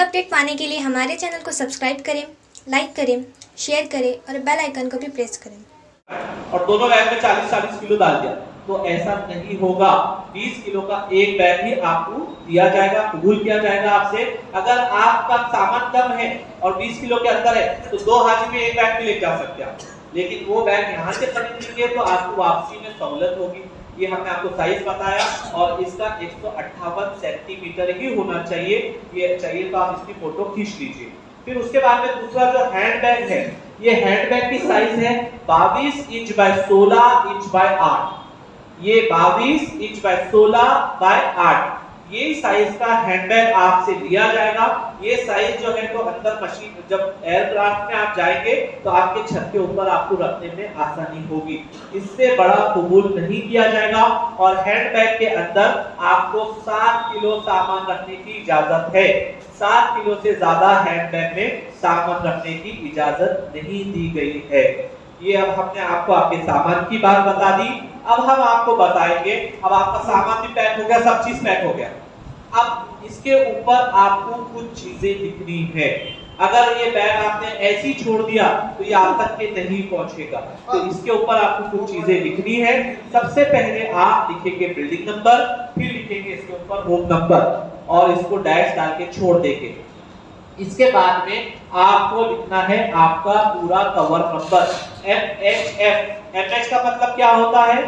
ताज़ा अपडेट पाने के लिए हमारे चैनल को सब्सक्राइब करें, लाइक करें, शेयर करें और बेल आइकन को भी प्रेस करें। और दोनों बैग में 40-40 किलो डाल दिया तो ऐसा नहीं होगा। 20 किलो का एक बैग ही आपको दिया जाएगा, कबूल किया जाएगा आपसे। अगर आपका सामान कम है और 20 किलो के अंदर है तो 2 हाजी में एक बैग भी ले जा सकते हैं, लेकिन वो बैग यहाँ से खरीदेंगे तो आपको वापसी में सहूलत होगी। ये हमने आपको साइज बताया और इसका 158 सेंटीमीटर ही होना चाहिए। ये चाहिए तो आप इसकी फोटो खींच लीजिए। फिर उसके बाद में दूसरा जो हैंड बैग है, ये हैंड बैग की साइज है 22 इंच बाय 16 इंच बाय 8। ये 22 इंच बाय 16 बाय 8 ये साइज का हैंडबैग आपसे लिया जाएगा। ये साइज जो है तो अंदर मशीन जब एयरक्राफ्ट में आप जाएंगे तो आपके छत के ऊपर आपको रखने में आसानी होगी। इससे बड़ा कबूल नहीं किया जाएगा। और हैंडबैग के अंदर आपको 7 किलो सामान रखने की इजाजत है। 7 किलो से ज्यादा हैंडबैग में सामान रखने की इजाजत नहीं दी गई है। ये अब हमने आपको आपके सामान की बात बता दी। अब हम आपको बताएंगे, अब आपका सामान भी पैक हो गया, सब चीज पैक हो गया। अब इसके ऊपर आपको कुछ चीजें लिखनी है। अगर ये बैग आपने ऐसे ही छोड़ दिया तो ये आप तक के नहीं पहुंचेगा, तो इसके ऊपर आपको कुछ चीजें लिखनी है। सबसे पहले आप लिखेंगे बिल्डिंग नंबर, फिर लिखेंगे इसके ऊपर होम नंबर और इसको डैश डाल के छोड़ देंगे। इसके बाद में आपको लिखना है आपका पूरा कवर नंबर MHF। MH का मतलब क्या होता है?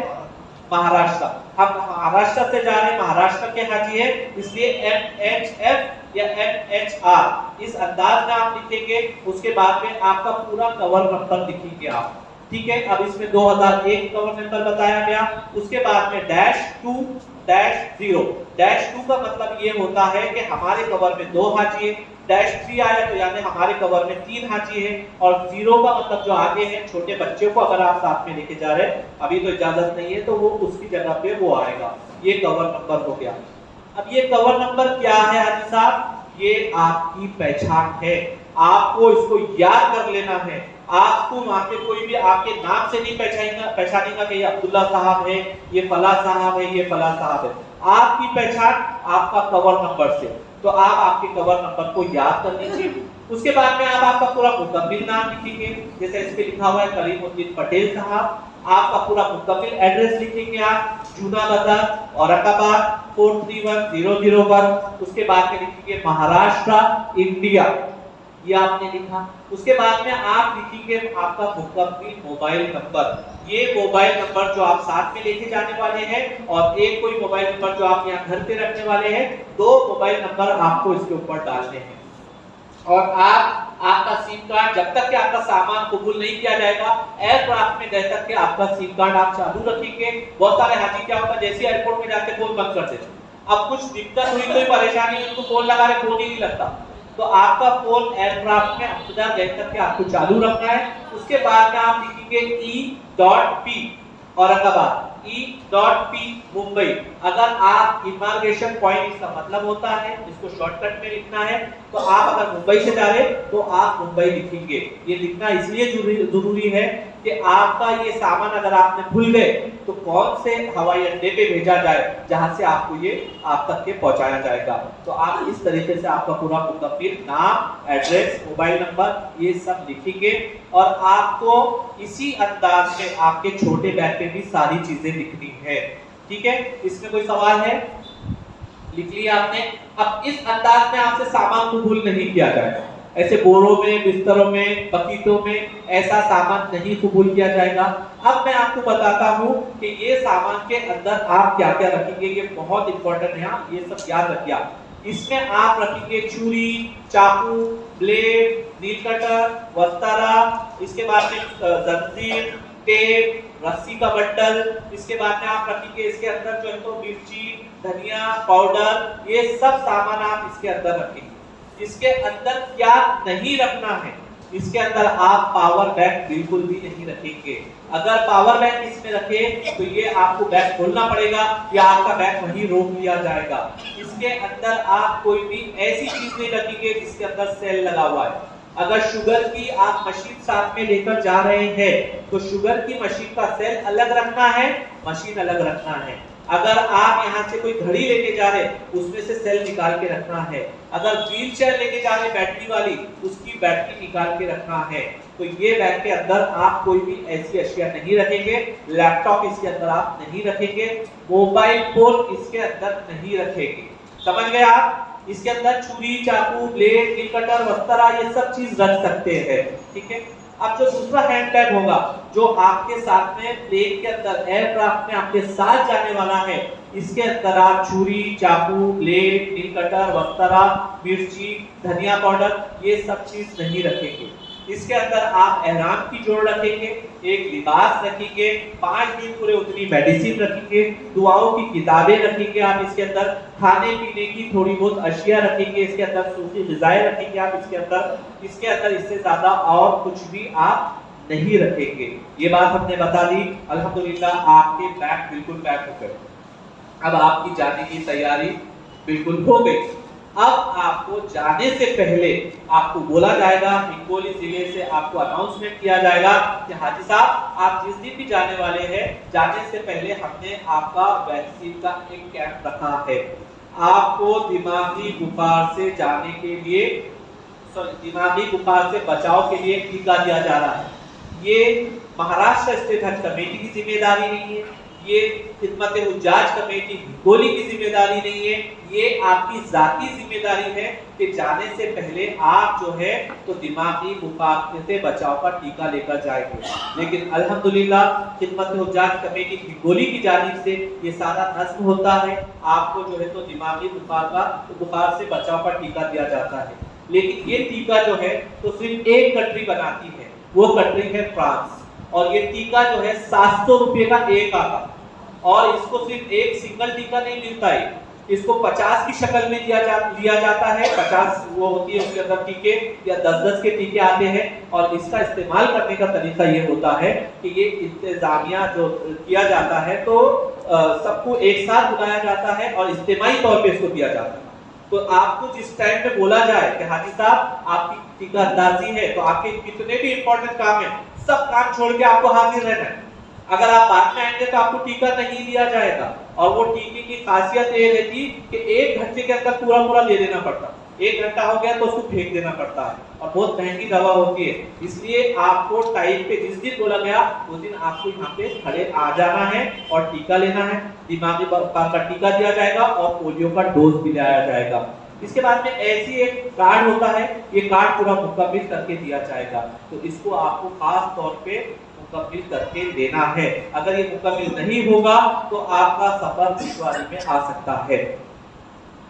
महाराष्ट्र। हम महाराष्ट्र से जा रहे हैं, महाराष्ट्र के हाजी है, इसलिए MHF या MHR इस अंदाज में आप लिखेंगे। उसके बाद में आपका पूरा कवर नंबर लिखेंगे आप, ठीक है। अब इसमें 2001 कवर नंबर बताया गया। उसके बाद में -2 -0। -2 का मतलब ये होता है कि हमारे कवर में 2 हाजी है। -3 आया तो यानी हमारे कवर में 3 हाजी है। और 0 का मतलब जो आगे है, छोटे बच्चे को अगर आप साथ में लेके जा रहे हैं, अभी तो इजाजत नहीं है, तो वो उसकी जगह पे वो आएगा। ये कवर नंबर हो गया। अब ये कवर नंबर क्या है हाजी साहब? ये आपकी पहचान है। आपको इसको याद कर लेना है। आपको वहां पे कोई भी आपके नाम से नहीं पहचानेगा कि ये अब्दुल्ला साहब है, ये फला साहब है, ये फला साहब है। आपकी पहचान आपका कवर नंबर से, तो आप आपके कवर नंबर को याद कर लीजिए। उसके बाद में आप आपका पूरा मुकम्मिल नाम लिखेंगे, जैसे इस पे लिखा हुआ है करीमुद्दीन पटेल साहब। आपका पूरा मुकम्मिल एड्रेस लिखेंगे आप, जूना बाजार, औरंगाबाद 431001। उसके बाद में लिखेंगे महाराष्ट्र, इंडिया, ये आपने लिखा। उसके बाद में आप लिखेंगे आपका मुकम्मिल मोबाइल नंबर। ये मोबाइल नंबर जो आप साथ में लेके जाने वाले हैं और एक कोई मोबाइल नंबर जो आप यहाँ घर पे रखने वाले हैं, 2 मोबाइल नंबर आपको इसके ऊपर डालने हैं। और आपका सिम कार्ड, जब तक कि आपका सामान कबूल नहीं किया जाएगा, एयरक्राफ्ट में गए तक के आपका सिम कार्ड आप चालू रखेंगे। बहुत सारे हाजी क्या होता है, जैसे एयरपोर्ट में जाके फोन बंद कर देते। अब कुछ दिक्कत हुई, कोई परेशानी हुई, उनको फोन लगा रहे, फोन ही नहीं लगता, तो आपका फोन एयरक्राफ्ट में अब्तदा गए तक के आपको चालू रखना है। उसके बाद में आप लिखेंगे E.P औरंगाबाद, E.P मुंबई। अगर आप इमिग्रेशन पॉइंट, इसका मतलब होता है, इसको शॉर्टकट में लिखना है, तो आप अगर मुंबई से जा रहे तो आप मुंबई लिखेंगे। ये लिखना इसलिए जरूरी है कि आपका ये सामान अगर आपने भूल गए तो कौन से हवाई अड्डे पे भेजा जाए जहां से आपको ये आप तक के पहुंचाया जाएगा। तो आप इस तरीके से आपका पूरा मुकम्मिल नाम, एड्रेस, मोबाइल नंबर ये सब लिखेंगे। और आपको इसी अंदाज में आपके छोटे बैग पे भी सारी चीजें लिखनी है, ठीक है। इसमें कोई सवाल है? लिख लिया आपने। अब इस अंदाज में आपसे सामान कबूल नहीं किया जाएगा। ऐसे बोरों में, बिस्तरों में, बकीतों में ऐसा सामान नहीं कबूल किया जाएगा। अब मैं आपको बताता हूँ कि ये सामान के अंदर आप क्या क्या रखेंगे। ये बहुत इंपॉर्टेंट है, आप ये सब याद रखिए। इसमें आप रखेंगे छुरी, चाकू, ब्लेड, नील कटर, वस्तारा, इसके बाद में जंजीर, टेप, रस्सी का बंडल। इसके बाद में आप रखेंगे इसके अंदर जो है तो मिर्ची, धनिया पाउडर, ये सब सामान आप इसके अंदर रखेंगे। इसके अंदर क्या नहीं रखना है, इसके अंदर आप पावर बैंक बिल्कुल भी नहीं रखेंगे। अगर पावर बैंक इसमें रखे तो ये आपको बैग खोलना पड़ेगा या आपका बैग वहीं रोक लिया जाएगा। इसके अंदर आप कोई भी ऐसी चीज नहीं रखेंगे जिसके अंदर सेल लगा हुआ है। अगर शुगर की आप मशीन साथ में लेकर जा रहे हैं तो शुगर की मशीन का सेल अलग रखना है, मशीन अलग रखना है। अगर आप यहाँ से कोई घड़ी लेके जा रहे उसमें से सेल निकाल के रखना है। अगर व्हील चेयर लेके जा रहे बैटरी वाली, उसकी बैटरी निकाल के रखना है। तो ये बैग के अंदर आप कोई भी ऐसी अशिया नहीं रखेंगे। लैपटॉप इसके अंदर आप नहीं रखेंगे, मोबाइल फोन इसके अंदर नहीं रखेंगे। समझ गए आप? इसके अंदर छुरी, चाकू, ब्लेड, नील कटर, वस्त्रा ये सब चीज रख सकते हैं। ठीक है। अब जो दूसरा हैंड बैग होगा जो आपके साथ में प्लेन के अंदर एयरक्राफ्ट में आपके साथ जाने वाला है, इसके अंदर आप छुरी, चाकू, ब्लेड, नील कटर, वस्त्रा, मिर्ची, धनिया पाउडर ये सब चीज नहीं रखेंगे। इसके अंदर आप एहराम की जोड़ रखेंगे, एक लिबास रखेंगे, 5 दिन पूरे उतनी मेडिसिन रखेंगे, दुआओं की किताबें रखेंगे आप इसके अंदर, खाने पीने की थोड़ी बहुत अशिया रखेंगे इसके अंदर, सूखी ग़िज़ाएं रखेंगे आप इसके अंदर इससे ज्यादा और कुछ भी आप नहीं रखेंगे। ये बात हमने बता दी। अल्हम्दुलिल्लाह आपके बैग बिल्कुल पैक हो गए। अब आपकी जाने की तैयारी बिल्कुल हो गई। अब आपको जाने से पहले आपको बोला जाएगा, हिंगोली जिले से आपको अनाउंसमेंट किया जाएगा कि हाजी साहब आप जिस दिन भी जाने वाले हैं, जाने से पहले हमने आपका वैक्सीन का एक कैंप रखा है। आपको दिमागी बुखार से जाने के लिए, दिमागी बुखार से बचाव के लिए टीका दिया जा रहा है। ये महाराष्ट्र स्टेट हज कमेटी की जिम्मेदारी नहीं है, ये खिदमत हुज्जाज कमेटी हिंगोली की जिम्मेदारी नहीं है, ये आपकी जाती जिम्मेदारी है कि जाने से पहले आप जो है तो दिमागी बुखार से बचाव का टीका लेकर जाएंगे। लेकिन अल्हम्दुलिल्लाह खिदमत हुज्जाज कमेटी हिंगोली की जानिब से ये सारा नस्म होता है। आपको जो है तो दिमागी बुखार से बचाव का टीका दिया जाता है। लेकिन ये टीका जो है तो सिर्फ एक कंट्री बनाती है, वो कंट्री है फ्रांस। और ये टीका जो है 700 रुपये का एक आता, और इसको सिर्फ एक सिंगल टीका नहीं मिलता है, इसको 50 की शक्ल में दिया जाता है। 50 वो होती है उसके अंदर टीके, या 10-10 के टीके आते हैं। और इसका इस्तेमाल करने का तरीका ये होता है कि ये इंतजामिया जो किया जाता है तो सबको एक साथ बुलाया जाता है और इज्तिमाई तौर पे इसको दिया जाता है। तो आपको जिस टाइम पे बोला जाए कि हाजी साहब आपकी टीका अंदाजी है, तो आपके कितने भी इंपॉर्टेंट काम है सब काम छोड़ के आपको हाजिर रहना है। अगर आप बाद में आएंगे तो आपको टीका नहीं दिया जाएगा। और वो टीके की खासियत ये रहती कि 1 घंटे के अंदर पूरा ले लेना पड़ता। 1 घंटा हो गया तो उसको फेंक देना पड़ता है, और बहुत महंगी दवा होती है। इसलिए आपको टाइम पे जिस दिन बोला गया उस दिन आपको यहाँ पे खड़े आ जाना है और टीका लेना है। दिमागी बुखार का टीका दिया जाएगा और पोलियो का डोज भी लाया जाएगा। इसके बाद में ऐसी एक कार्ड होता है, ये कार्ड पूरा मुकम्मिल करके दिया जाएगा। तो इसको आपको खास तौर पे मुकम्मिल करके देना है। अगर ये मुकम्मिल नहीं होगा तो आपका सफर दुश्वारी में आ सकता है।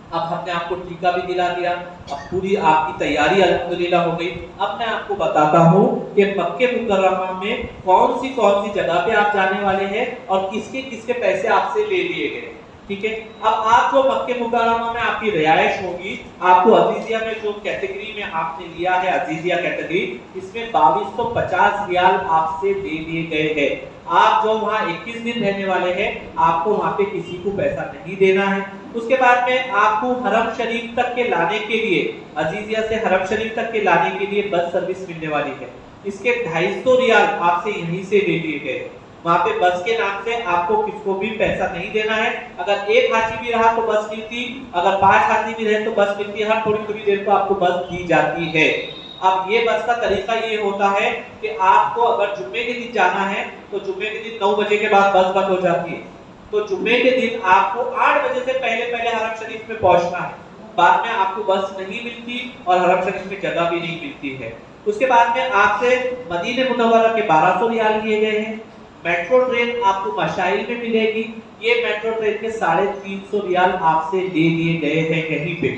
अब हमने आपको टीका भी दिला दिया, अब पूरी आपकी तैयारी अल्हम्दुलिल्लाह हो गई। अब मैं आपको बताता हूँ कि मक्के मुकर्रमा में कौन सी जगह पे आप जाने वाले हैं और किसके किसके पैसे आपसे ले लिए गए। ठीक है। अब आप जो मक्के मुकर्रमा में आपकी रिहाइश होगी, आपको अजीजिया में जो कैटेगरी में आपने लिया है, अजीजिया कैटेगरी, इसमें 2250 रियाल आपसे दे दिए गए हैं। आप जो वहाँ 21 दिन रहने वाले हैं, आपको वहाँ पे किसी को पैसा नहीं देना है। उसके बाद में आपको हरम शरीफ तक के लाने के लिए, अजीजिया से हरम शरीफ तक के लाने के लिए बस सर्विस मिलने वाली है। इसके 250 रियाल आपसे यहीं से दे दिए गए। वहाँ पे बस के नाम से आपको किसको भी पैसा नहीं देना है। अगर एक हाजी भी रहा तो बस मिलती, अगर 5 हाजी भी रहे तो बस मिलती है। हर थोड़ी देर को आपको बस दी जाती है। अब ये बस का तरीका ये होता है कि आपको अगर जुम्मे के दिन जाना है तो जुम्मे के दिन 9 बजे के बाद बस बंद हो जाती है। तो जुम्मे के दिन आपको 8 बजे से पहले हरम शरीफ में पहुंचना है। बाद में आपको बस नहीं मिलती और हरम शरीफ में जगह भी नहीं मिलती है। उसके बाद में आपसे मदीने मुनव्वरा के 1200 रियाल लिए गए हैं। मेट्रो ट्रेन आपको मशाइल में मिलेगी। ये मेट्रो ट्रेन के 350 रियाल आपसे दे दिए गए हैं कहीं पे।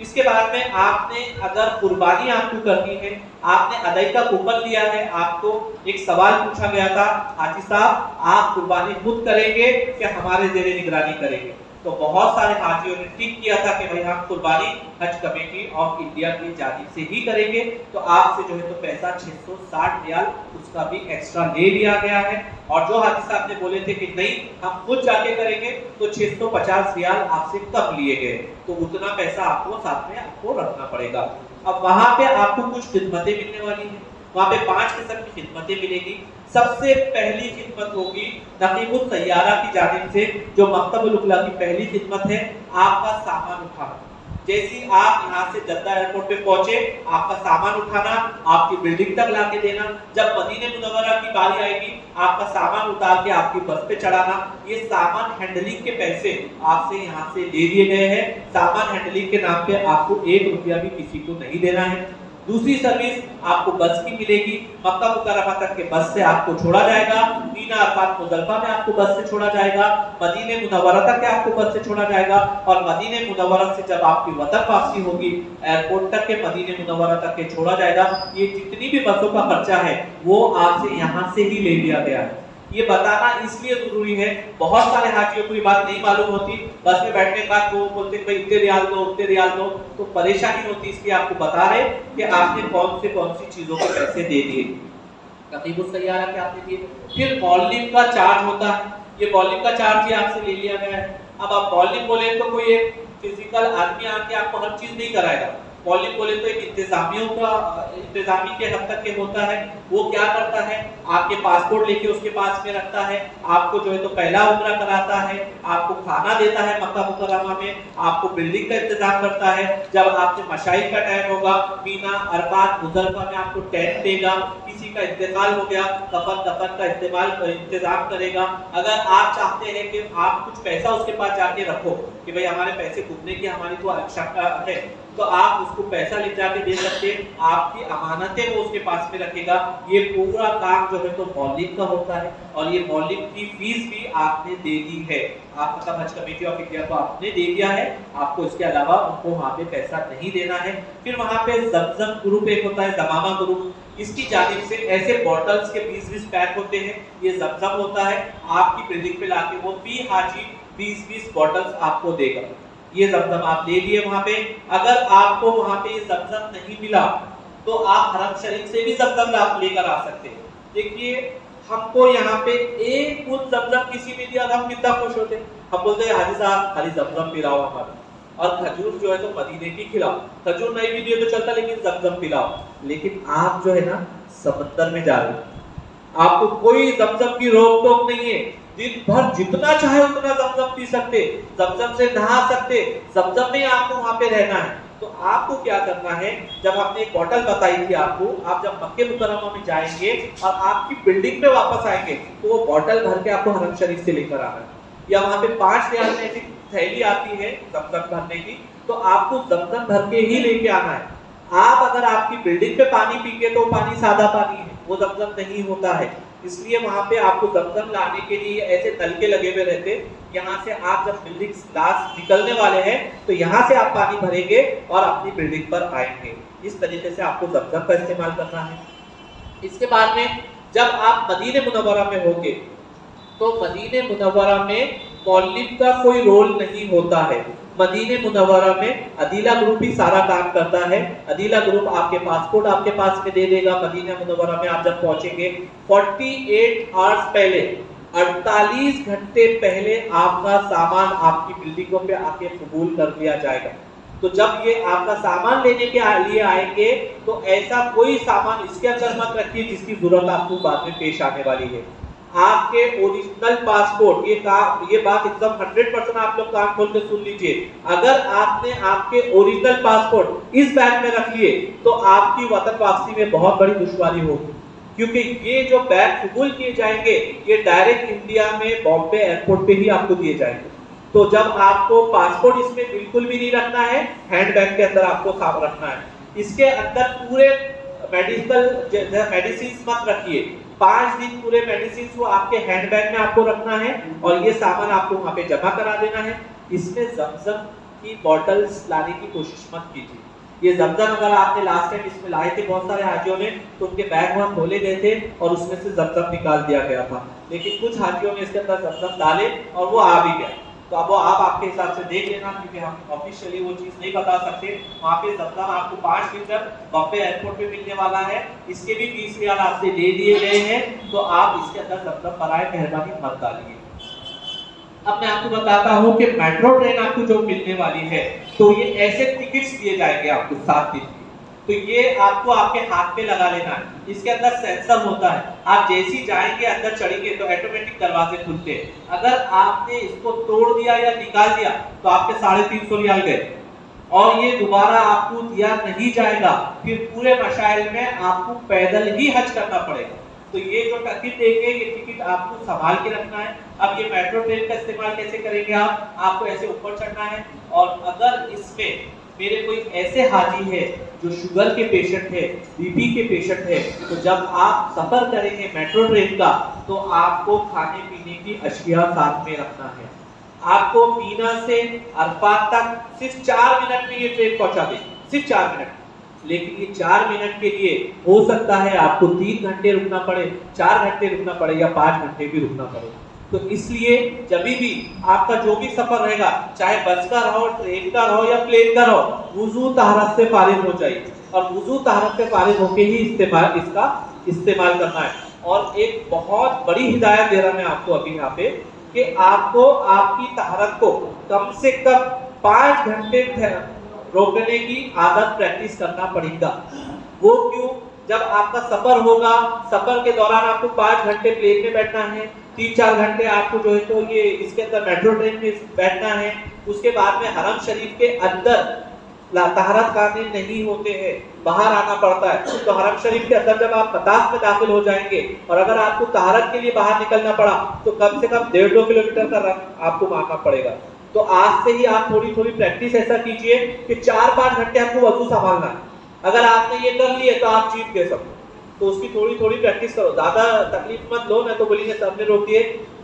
इसके बाद में आपने अगर कुर्बानी आपको करनी है, आपने अदाई का कूपन लिया है, आपको एक सवाल पूछा गया था, हाजी साहब आप कुर्बानी खुद करेंगे कि हमारे ज़ेरे निगरानी करेंगे? तो बहुत सारे हाजियों ने टिक किया था कि भाई हम कुर्बानी हज कमेटी ऑफ इंडिया की जानिब से ही करेंगे। तो आपसे जो है तो पैसा 660 रियाल उसका भी एक्स्ट्रा ले लिया गया है। और जो हाजी साहब ने बोले थे कि नहीं हम खुद जाके करेंगे, तो 650 रियाल आपसे कम लिए गए। तो उतना पैसा आपको साथ में आपको रखना पड़ेगा। अब वहाँ पे आपको कुछ खिदमतें मिलने वाली है। वहाँ पे 5 किस्म की खिदमतें मिलेगी। सबसे पहली खिदमत होगी नकीबुल सैयारा की जानिब से, जो मकतबुल उकला की पहली खिदमत है, आपका सामान उठाना। जैसे आप यहाँ से जद्दा एयरपोर्ट पे पहुंचे, आपका सामान उठाना, आपकी बिल्डिंग तक लाके देना। जब मदीने मुनव्वरा की बारी आएगी, आपका सामान उतार के आपकी बस पे चढ़ाना। ये सामान हैंडलिंग के पैसे आपसे यहाँ से ले लिए गए हैं। सामान हैंडलिंग के नाम पे आपको 1 रुपया भी किसी को नहीं देना है। दूसरी सर्विस आपको बस की मिलेगी। मक्का मुकर्रमा तक के बस से आपको छोड़ा जाएगा। मीना अरफात मुज़दलिफा में आपको बस से छोड़ा जाएगा। मदीने मुनव्वरा तक के आपको बस से छोड़ा जाएगा। और मदीने मुनव्वरा से जब आपकी वतन वापसी होगी, एयरपोर्ट तक के मदीने मुनव्वरा तक के छोड़ा जाएगा। ये जितनी भी बसों का खर्चा है वो आपसे यहाँ से ही ले लिया गया है। ये बताना इसलिए जरूरी है, बहुत सारे हाजियों को ये बात नहीं मालूम होती। बस में बैठने के बाद वो बोलते हैं भाई इतने रियाल दो, उतने रियाल दो, तो परेशानी होती। इसलिए आपको बता रहे कि आपने कौन सी चीजों के पैसे दे दिए। नकीबुल सैयारा के आपने दिए। फिर मौलिम का चार्ज होता है। ये मौलिम का चार्ज ही आपसे ले लिया गया है। अब आप मौलिम बोले तो कोई एक फिजिकल आदमी आके आपको हर चीज नहीं कराएगा। मौलिम बोले तो एक इंतजामी के हद तक के होता है। वो क्या करता है, आपके पासपोर्ट लेके उसके पास में रखता है, आपको जो है तो पहला उम्रा कराता है, आपको खाना देता है मक्का मुकर्रमा में, आपको बिल्डिंग का इंतजाम करता है। जब आपसे मशाइख का टाइम होगा, मीना अरफात मुज़दलिफा में आपको टेंट देगा। किसी का इंतकाल हो गया, कफन दफन का इंतजाम करेगा। अगर आप चाहते हैं कि आप कुछ पैसा उसके पास जाके रखो कि भाई हमारे पैसे घूमने की हमारी तो आवश्यकता है, तो आप उसको पैसा ले जाके दे सकते। आपकी अमानतें वो उसके पास में रखेगा। ये पूरा काम जो है तो मौलिक का होता है। और ये मौलिक की फीस भी आपने दे दी है। आप मतलब हज कमेटी ऑफ इंडिया को आपने दे दिया है। आपको इसके अलावा उनको वहाँ पे पैसा नहीं देना है। फिर वहाँ पे जमजम ग्रुप एक होता है, जमामा ग्रुप, इसकी जानिब से ऐसे बॉटल्स के 20-20 पैक होते हैं। ये जमजम होता है। आपकी बिल्डिंग पे लाके वो भी हाजी 20-20 बॉटल्स आपको देगा। ये जमजम आप ले लिए वहां पे। अगर आपको वहां पे ये जमजम नहीं मिला तो आप हरम शरीफ से भी जमजम आप लेकर आ सकते हैं। देखिए हमको यहाँ पे एक बूंद जमजम किसी ने दिया, हम कितना खुश होते। हम बोलते हैं हाजी साहब खाली जमजम पिलाओ हमारा, और खजूर जो है तो मदीने की खिलाओ। खजूर नहीं भी दिए तो चलता, लेकिन जमजम पिलाओ। लेकिन आप जो है ना समंदर में जा रहे हो, आपको कोई जमजम की रोक टोक नहीं है। दिन भर जितना चाहे उतना जमजम पी सकते, जमजम से नहा सकते, जमजम में आपको वहां पे रहना है। तो आपको क्या करना है, जब हमने एक बोतल बताई थी आपको, आप जब मक्के मुकर्रमा में जाएंगे और आपकी बिल्डिंग पे वापस आएंगे तो वो बोतल भर के आपको हरम शरीफ से लेकर आना है। या वहां पे 5 रियाल में ऐसी थैली आती है जमजम भरने की, तो आपको जमजम भर के ही लेके आना है। आप अगर आपकी बिल्डिंग पे पानी पीके तो पानी सादा पानी है, वो जमजम नहीं होता है। इसलिए वहां पे आपको जमजम लाने के लिए ऐसे नलके लगे हुए रहते। यहाँ से आप जब बिल्डिंग लास्ट निकलने वाले हैं तो यहाँ से आप पानी भरेंगे और अपनी बिल्डिंग पर आएंगे। इस तरीके से आपको जमजम का इस्तेमाल करना है। इसके बाद में जब आप मदीने मुनव्वरा में होंगे तो मदीने मुनव्वरा में मौलिम का कोई रोल नहीं होता है। मदीने मुनव्वरा में अदीला ग्रुप ही सारा काम करता है। अदीला ग्रुप आपके पासपोर्ट आपके पास में दे देगा। मदीने मुनव्वरा में आप जब पहुंचेंगे 48 आवर्स पहले, 48 घंटे पहले आपका सामान आपकी बिल्डिंगों पे आके कबूल कर लिया जाएगा। तो जब ये आपका सामान लेने के लिए आएंगे तो ऐसा कोई सामान इसके अंदर मत रखिए जिसकी जरूरत आपको बाद में पेश आने वाली है। आपके ओरिजिनल पासपोर्ट, ये बात एकदम 100% आप लोग कान खोल के सुन लीजिए। अगर आपने आपके ओरिजिनल पासपोर्ट इस बैग में रख लिए तो आपकी वतन वापसी में बहुत बड़ी दुश्वारी होगी, क्योंकि ये जो बैग कबूल किए जाएंगे ये डायरेक्ट इंडिया में बॉम्बे एयरपोर्ट पे ही आपको दिए जाएंगे। तो जब आपको पासपोर्ट इसमें बिल्कुल भी नहीं रखना है, हैंड बैग के अंदर आपको साफ रखना है। इसके अंदर पूरे मेडिसिन मत रखिए। 5 दिन पूरे मेडिसिन को आपके हैंडबैग में आपको रखना है और ये सामान आपको वहां पे जमा करा देना है। इसमें जमजम की बॉटल्स लाने की कोशिश मत कीजिए। ये जमजम अगर आपने लास्ट टाइम इसमें लाए थे बहुत सारे हाजियों ने, तो उनके बैग वहां खोले गए थे और उसमें से जमजम निकाल दिया गया था। लेकिन कुछ हाजियों ने इसके अंदर जमजम डाले और वो आ भी गया। तो अब वो आप आपके हिसाब से देख लेना, क्योंकि हम ऑफिशियली वो चीज़ नहीं बता सकते। वहाँ पे जमजम आपको 5 लीटर बॉम्बे एयरपोर्ट पे मिलने वाला है। इसके भी 20 रियाल आपसे दे दिए गए हैं, तो आप इसके अंदर जमजम बनाए, मेहरबानी मत डालिए। अब मैं आपको बताता हूँ कि मेट्रो ट्रेन आपको जो मिलने वाली है, तो ये ऐसे टिकट्स दिए जाएंगे आपको 7 दिन की। तो ये आपको आपके हाथ पे लगा लेना है। इसके अंदर सेंसर होता है, आप जैसे ही जाएंगे अंदर चढ़ेंगे तो ऑटोमेटिक दरवाजे खुलते हैं। अगर आपने इसको तोड़ दिया या निकाल दिया तो आपके 350 रियाल गए और ये दोबारा आपको दिया नहीं जाएगा, फिर पूरे मशाइल में आपको पैदल ही हज करना पड़ेगा। तो ये जो टिकट देंगे ये टिकट आपको संभाल के रखना है। अब ये मेट्रो ट्रेन का इस्तेमाल कैसे करेंगे आपको ऐसे ऊपर चढ़ना है, और अगर इसमें मेरे कोई ऐसे हाजी है जो शुगर के पेशेंट है, बीपी के पेशेंट है, तो जब आप सफर करेंगे मेट्रो ट्रेन का तो आपको खाने पीने की अशिया साथ में रखना है। आपको मीना से अरफात तक सिर्फ 4 मिनट में ये ट्रेन पहुंचा देगी, सिर्फ 4 मिनट। लेकिन ये 4 मिनट के लिए हो सकता है आपको 3 घंटे रुकना पड़े, 4 घंटे रुकना पड़े या 5 घंटे भी रुकना पड़े। तो इसलिए जब भी आपका जो भी सफर रहेगा, चाहे बस का रहो, ट्रेन का रहो या प्लेन का रहो, वुजू तहरत से फारिग हो जाइए और वुजू तहरत से फारिग होके ही इसका इस्तेमाल करना है। और एक बहुत बड़ी हिदायत दे रहा मैं आपको अभी यहाँ पे कि आपको आपकी तहरत को कम से कम 5 घंटे रोकने की आदत प्रैक्टिस करना पड़ेगा। वो क्यों? जब आपका सफर होगा, सफर के दौरान आपको 5 घंटे प्लेन में बैठना है, 3-4 घंटे आपको जो है तो ये इसके अंदर मेट्रो ट्रेन में बैठना है, उसके बाद में हरम शरीफ के अंदर तहरत कामिल नहीं होते हैं, बाहर आना पड़ता है। तो हरम शरीफ के अंदर जब आप मताफ में दाखिल हो जाएंगे और अगर आपको तहरत के लिए बाहर निकलना पड़ा तो कम से कम 1.5-2 किलोमीटर का रन आपको मारना पड़ेगा। तो आज से ही आप थोड़ी थोड़ी प्रैक्टिस ऐसा कीजिए कि 4-5 घंटे आपको वजू संभालना है। अगर आपने ये कर लिए तो आप जीत गए सब। तो उसकी थोड़ी थोड़ी प्रैक्टिस करो, ज्यादा तकलीफ मत लो, नहीं तो बोलेंगे सबने रोक दिए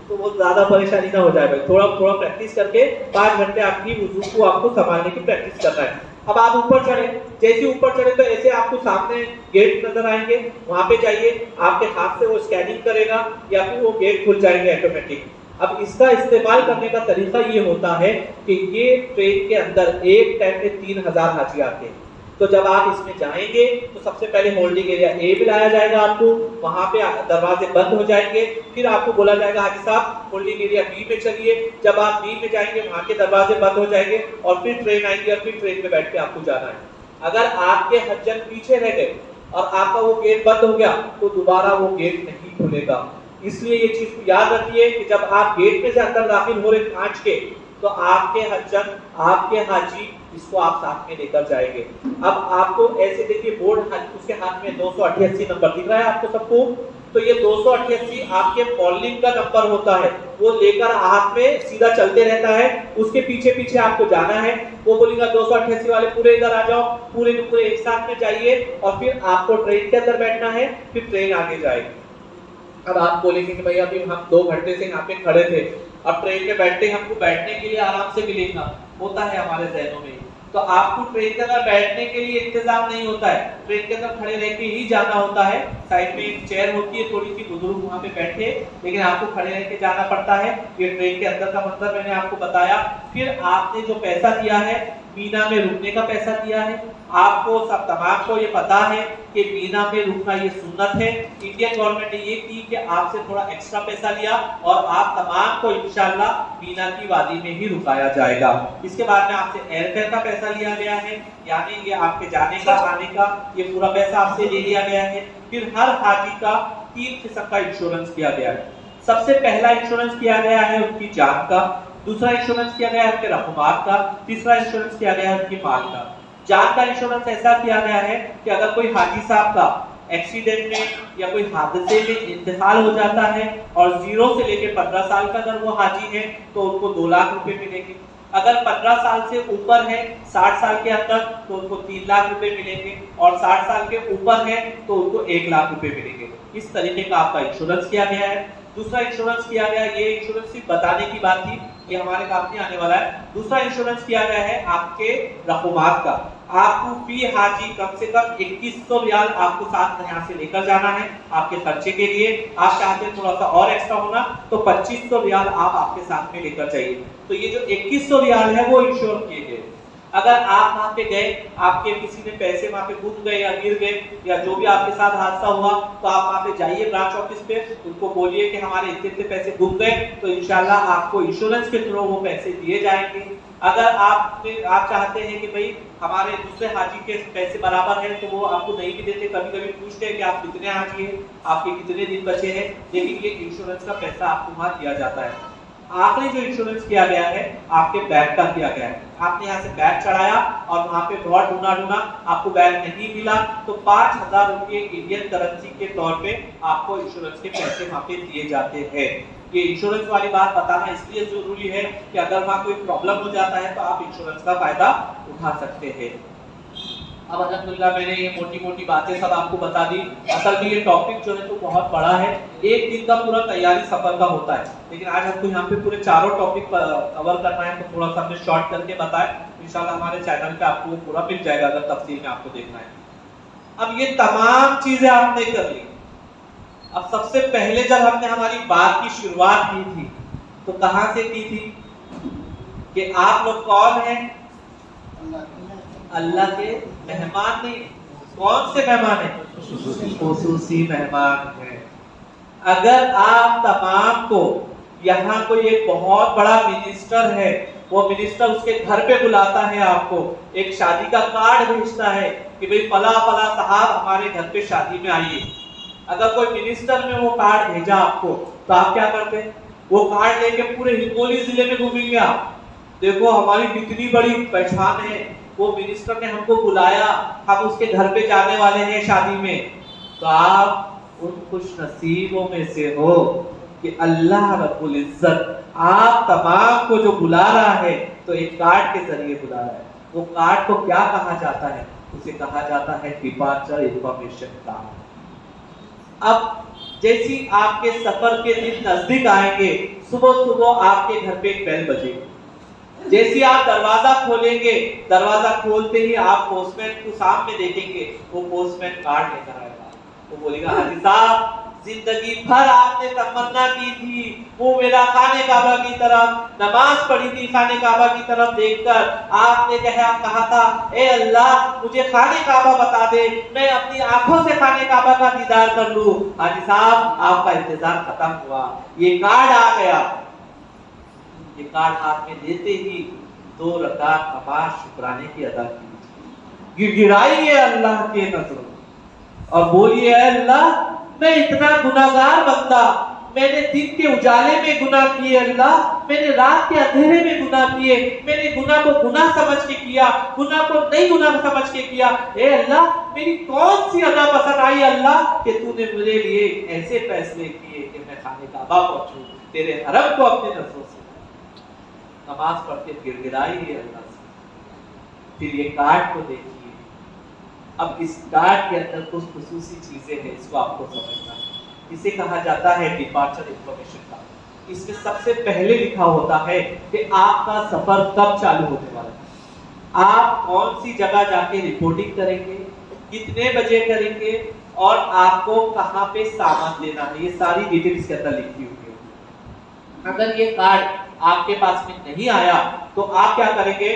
तो वो ज्यादा परेशानी ना हो जाए भाई। थोड़ा थोड़ा प्रैक्टिस करके 5 घंटे आपकी वुजू को आपको संभालने की प्रैक्टिस करना है। अब आप ऊपर चढ़े, जैसे ऊपर चढ़े तो ऐसे आपको सामने गेट नजर आएंगे, वहां पे जाइए, आपके हाथ से वो स्कैनिंग करेगा या फिर वो गेट खुल जाएंगे ऑटोमेटिक। अब इसका इस्तेमाल करने का तरीका ये होता है कि ये ट्रेन के अंदर एक टाइम में 3000 हाजी आते हैं। तो जब आप इसमें जाएंगे तो सबसे पहले होल्डिंग एरिया ए में लाया जाएगा आपको, वहां पे दरवाजे बंद हो जाएंगे, फिर आपको बोला जाएगा हाजी साहब होल्डिंग एरिया बी में चलिए। जब आप बी में जाएंगे वहां के दरवाजे बंद हो जाएंगे और फिर ट्रेन आएगी और फिर ट्रेन में बैठ के आपको जाना है। अगर आपके हज्जन पीछे रह गए और आपका वो गेट बंद हो गया तो दोबारा वो गेट नहीं खुलेगा। इसलिए ये चीज को याद रखिए कि जब आप गेट में से अंदर दाखिल हो रहे कांच के तो आपके हज्जन, आपके हाजी, इसको आप साथ में लेकर जाएंगे। अब आपको ऐसे देखिए बोर्ड उसके हाथ में 288 नंबर दिख रहा है आपको सबको। तो ये 288 आपके फॉलोइंग का नंबर होता है, वो लेकर हाथ में सीधा चलते रहता है, उसके पीछे पीछे आपको जाना है। वो बोलेगा 288 वाले पूरे इधर आ जाओ, पूरे के पूरे एक साथ में जाइए और फिर आपको ट्रेन के अंदर बैठना है, फिर ट्रेन आगे जाएगी। अब आप बोलेंगे कि भैया अभी हम 2 घंटे से यहाँ पे खड़े थे, अब ट्रेन में बैठते हमको बैठने के लिए आराम से मिलेगा, होता है हमारे जहनों में। तो आपको ट्रेन के अंदर बैठने के लिए इंतजाम नहीं होता है, ट्रेन के अंदर खड़े रह के ही जाना होता है। साइड में एक चेयर होती है थोड़ी सी, बुजुर्ग वहां पे बैठे, लेकिन आपको खड़े रह के जाना पड़ता है। ये ट्रेन के अंदर का मतलब मैंने आपको बताया। फिर आपने जो पैसा दिया है, मीना में रुकने का पैसा दिया है, आपको सब तमाम को ये पता है कि मीना में रुकना ये सुन्नत है। इंडियन गवर्नमेंट ने ये की कि आपसे थोड़ा एक्स्ट्रा पैसा लिया और आप तमाम को इंशाल्लाह मीना की वादी में ही रुकाया जाएगा। इसके बाद में आपसे एयरफेयर का पैसा लिया गया है, यानी ये आपके जाने का आने का ये पूरा पैसा आपसे ले लिया गया है। फिर हर हाजी का 3 किस्म का इंश्योरेंस किया गया है। सबसे पहला इंश्योरेंस किया गया है उनकी जान का, दूसरा इंश्योरेंस किया गया है उनके रकूमात का, तीसरा इंश्योरेंस किया गया है उनकी माल का। जान का इंश्योरेंस ऐसा किया गया है कि अगर कोई हाजी साहब का एक्सीडेंट में या कोई हादसे में इंतकाल हो जाता है और 0 से लेकर 15 साल का अगर वो हाजी है तो उनको 2 लाख रुपए मिलेंगे। अगर 15 साल से ऊपर है, 60 साल के अंदर, तो उनको 3 लाख रुपए मिलेंगे और 60 साल के ऊपर है तो उनको 1 लाख रुपए मिलेंगे। इस तरीके का आपका इंश्योरेंस किया गया है। दूसरा इंश्योरेंस किया गया, ये इंश्योरेंस सिर्फ बताने की बात थी, ये हमारे काम नहीं आने वाला है। दूसरा इंश्योरेंस किया गया है आपके रकूमात का। आपको फी हाजी कम से कम 2100 रियाल आपको साथ यहाँ से लेकर जाना है आपके खर्चे के लिए। आप चाहते हैं थोड़ा सा और एक्स्ट्रा होना तो 2500 रियाल आप आपके साथ में लेकर जाइए। तो ये जो 2100 रियाल है वो इंश्योर किए गए। अगर आप वहां पे गए, आपके किसी ने पैसे वहां पे गुम गए या गिर गए या जो भी आपके साथ हादसा हुआ, तो आप वहां पे जाइए ब्रांच ऑफिस पे, उनको बोलिए कि हमारे इतने पैसे गुम गए, तो इंशाल्लाह आपको इंश्योरेंस के थ्रू वो पैसे दिए जाएंगे। अगर आप चाहते हैं कि भाई हमारे दूसरे हाजी के पैसे बराबर है, तो वो आपको नहीं भी देते, कभी कभी पूछते हैं कि आप कितने हाजी हैं, आपके कितने दिन बचे हैं, लेकिन ये इंश्योरेंस का पैसा आपको वहां दिया जाता है। आखिरी जो इंश्योरेंस किया गया है आपके बैग का किया गया है। आपने यहाँ से बैग चढ़ाया और वहां पे बहुत ढूंढा आपको बैग नहीं मिला, तो 5,000 रुपये इंडियन करेंसी के तौर पे आपको इंश्योरेंस के पैसे वहां पे दिए जाते हैं। ये इंश्योरेंस वाली बात बताना इसलिए जरूरी है कि अगर वहां कोई प्रॉब्लम हो जाता है तो आप इंश्योरेंस का फायदा उठा सकते हैं। अब अल्हम्दुलिल्लाह मैंने ये मोटी मोटी बातें सब आपको बता दी। असल में ये टॉपिक जो है तो बहुत बड़ा है, एक दिन का पूरा तैयारी सफर का होता है, लेकिन आज हमको यहाँ पे पूरे चारों टॉपिक कवर करना है, तो थोड़ा सा हमने शॉर्ट करके बताया। इंशाल्लाह हमारे चैनल पे आपको पूरा मिल जाएगा अगर तफसील में आपको देखना है। अब ये तमाम चीजें आपने कर ली। अब सबसे पहले जब हमने हमारी बात की शुरुआत की थी तो कहां से की थी कि आप लोग कौन हैं? अल्लाह के मेहमान नहीं। कौन से मेहमान हैं? खुसूसी मेहमान हैं। अगर आप तमाम को यहाँ कोई एक बहुत बड़ा मिनिस्टर है, वो मिनिस्टर उसके घर पे बुलाता है, आपको एक शादी का कार्ड भेजता है कि भाई फला फला साहब हमारे घर पे शादी में आइए। अगर कोई मिनिस्टर ने वो कार्ड भेजा आपको, तो आप क्या करते हैं? वो कार्ड लेके पूरे हिंगोली जिले में घूमेंगे आप, देखो हमारी कितनी बड़ी पहचान है, वो मिनिस्टर ने हमको बुलाया, हम उसके घर पे जाने वाले हैं शादी में। तो आप उन खुश नसीबों में से हो कि अल्लाह रब्बुल इज्जत आप तमाम को जो बुला रहा है तो एक कार्ड के जरिए बुला रहा है। वो कार्ड को क्या कहा जाता है? उसे कहा जाता है डिपार्चर इंफॉर्मेशन कार्ड। अब जैसी आपके सफर के दिन नजदीक आएंगे, सुबह सुबह आपके घर पे एक बेल बजेगी। जैसे आप दरवाजा खोलेंगे, दरवाजा खोलते ही आप पोस्टमैन को सामने देखेंगे, वो पोस्टमैन कार्ड लेकर आएगा। वो बोलेगा हाजी साहब जिंदगी भर आपने तमन्ना की थी वो मेरा खाने काबा की तरफ, नमाज पढ़ी थी खाने काबा की तरफ देखकर, आपने कहा था ए अल्लाह मुझे खाने काबा बता दे, मैं अपनी आंखों से खाने काबा का दीदार कर लूं। हाजी साहब आपका इंतजार खत्म हुआ, ये कार्ड आ गया। ये कार्ड हाथ में देते ही 2 रकात नमाज शुक्राने की अदा की, गिड़गिड़ाइए अल्लाह के नजरों और बोलिए अल्लाह मैं इतना गुनाहगार बंदा, मैंने दिन के उजाले में गुनाह किए अल्लाह, मैंने रात के अंधेरे में गुनाह किए, मैंने गुनाह को गुनाह समझ के किया, गुनाह को नहीं गुनाह समझ के किया। ए अल्लाह मेरी कौन सी अदा पसंद आई अल्लाह कि तूने मेरे लिए ऐसे फैसले किए कि मैं खाने काबा पहुंचूं, तेरे हरम को अपने नजरों से। नमाज पढ़ते गिड़गिड़ाइए अल्लाह से। फिर ये कार्ड को देखिए। अब इस कार्ड के अंदर कुछ खुसूसी चीजें हैं, इसको आपको समझना है। इसे कहा जाता है डिपार्चर इंफॉर्मेशन कार्ड। इसमें सबसे पहले लिखा होता है कि आपका सफर कब चालू होने वाला है, आप कौन सी जगह जाके रिपोर्टिंग करेंगे, कितने बजे करेंगे और आपको कहां पे सामान लेना है, ये सारी डिटेल्स के अंदर लिखी हुई है। अगर ये कार्ड आपके पास में नहीं आया तो आप क्या करेंगे?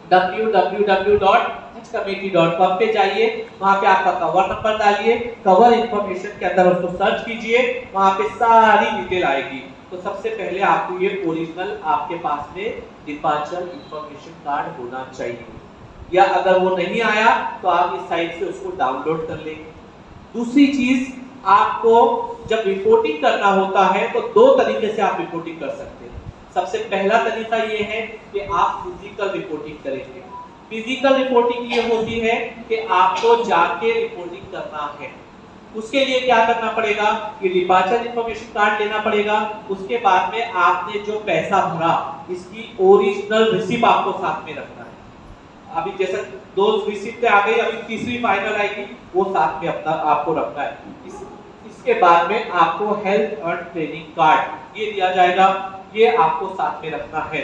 www.hajcommittee.com पे जाइए, वहां पे आपका कवर नंबर डालिए, कवर इंफॉर्मेशन के अंदर उसको सर्च कीजिए, वहां पे सारी डिटेल आएगी। तो सबसे पहले आपको ये ओरिजिनल आपके पास में डिपार्चर इंफॉर्मेशन कार्ड होना चाहिए, या अगर वो नहीं आया तो आप इस साइट से उसको डाउनलोड कर लेंगे। दूसरी चीज, आपको जब रिपोर्टिंग करना होता है तो 2 तरीके से आप रिपोर्टिंग कर सकते हैं। सबसे पहला तरीका ये है कि आप फिजिकल रिपोर्टिंग करेंगे। फिजिकल रिपोर्टिंग ये होती है कि आपको जाके रिपोर्टिंग करना है। उसके लिए क्या करना पड़ेगा कि डिपार्चर इंफॉर्मेशन कार्ड लेना पड़ेगा। उसके बाद में आपने जो पैसा भरा इसकी ओरिजिनल रिसिप्ट आपको साथ में रखना है। अभी जैसे 2 रिसिप्ट आ गई, अभी तीसरी फाइनल आएगी, वो साथ में अपना आपको रखना है। इसके बाद में आपको हेल्थ एंड ट्रेनिंग कार्ड ये दिया जाएगा, ये आपको साथ में रखना है।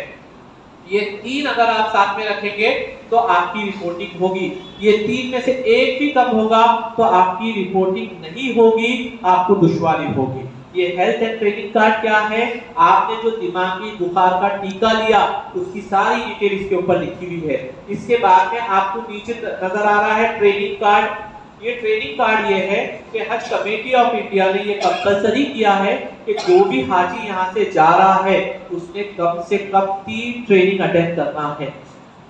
ये 3 अगर आप साथ में रखेंगे तो आपकी रिपोर्टिंग होगी। ये 3 में से एक भी कम होगा तो आपकी रिपोर्टिंग नहीं होगी, आपको दुश्वारी होगी। ये हेल्थ एंड ट्रेनिंग कार्ड क्या है? आपने जो दिमागी बुखार का टीका लिया उसकी सारी डिटेल इसके ऊपर लिखी हुई है। इसके बाद में आपको नीचे नजर आ रहा है ट्रेनिंग कार्ड। ये ट्रेनिंग कार्ड ये है कि हज कमेटी ऑफ इंडिया ने ये कंपलसरी किया है कि जो भी हाजी यहाँ से जा रहा है उसने कम से कम 3 ट्रेनिंग अटेंड करना है।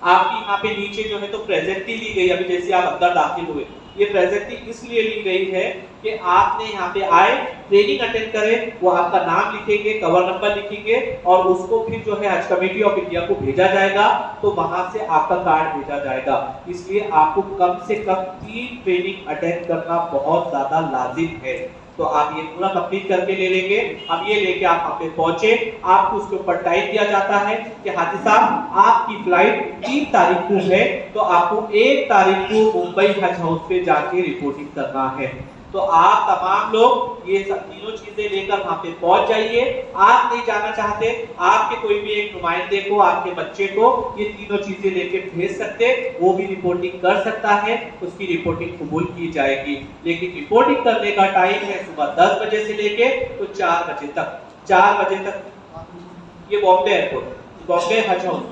आपकी यहाँ पे नीचे जो है तो प्रेजेंटी ली गई, अभी जैसे आप अंदर दाखिल हुए, ये प्रेजेंटी इसलिए ली गई है कि आपने यहाँ पे आए, ट्रेनिंग अटेंड करें, वो आपका नाम लिखेंगे, कवर नंबर लिखेंगे और उसको फिर जो है हज कमेटी ऑफ इंडिया को भेजा जाएगा, तो वहां से आपका कार्ड भेजा जाएगा। इसलिए आपको कम से कम 3 ट्रेनिंग अटेंड करना बहुत ज्यादा लाजिम है। तो आप ये पूरा कंप्लीट करके ले लेंगे। अब ये लेके आप वहां पे पहुंचे, आपको उसके ऊपर टाइप दिया जाता है कि हाजी साहब आपकी फ्लाइट 3 तारीख को है, तो आपको 1 तारीख को मुंबई हज हाउस पे जाके रिपोर्टिंग करना है। तो आप तमाम लोग ये सब तीनों चीजें लेकर वहां पे पहुंच जाइए। आप नहीं जाना चाहते, आपके कोई भी एक नुमाइंदे को, आपके बच्चे को ये तीनों चीजें लेके भेज सकते, वो भी रिपोर्टिंग कर सकता है, उसकी रिपोर्टिंग कबूल की जाएगी। लेकिन रिपोर्टिंग करने का टाइम है सुबह 10 बजे से लेके तो 4 बजे तक। 4 बजे तक ये बॉम्बे एयरपोर्ट, बॉम्बे हज हाउस,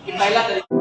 ये पहला तरीका।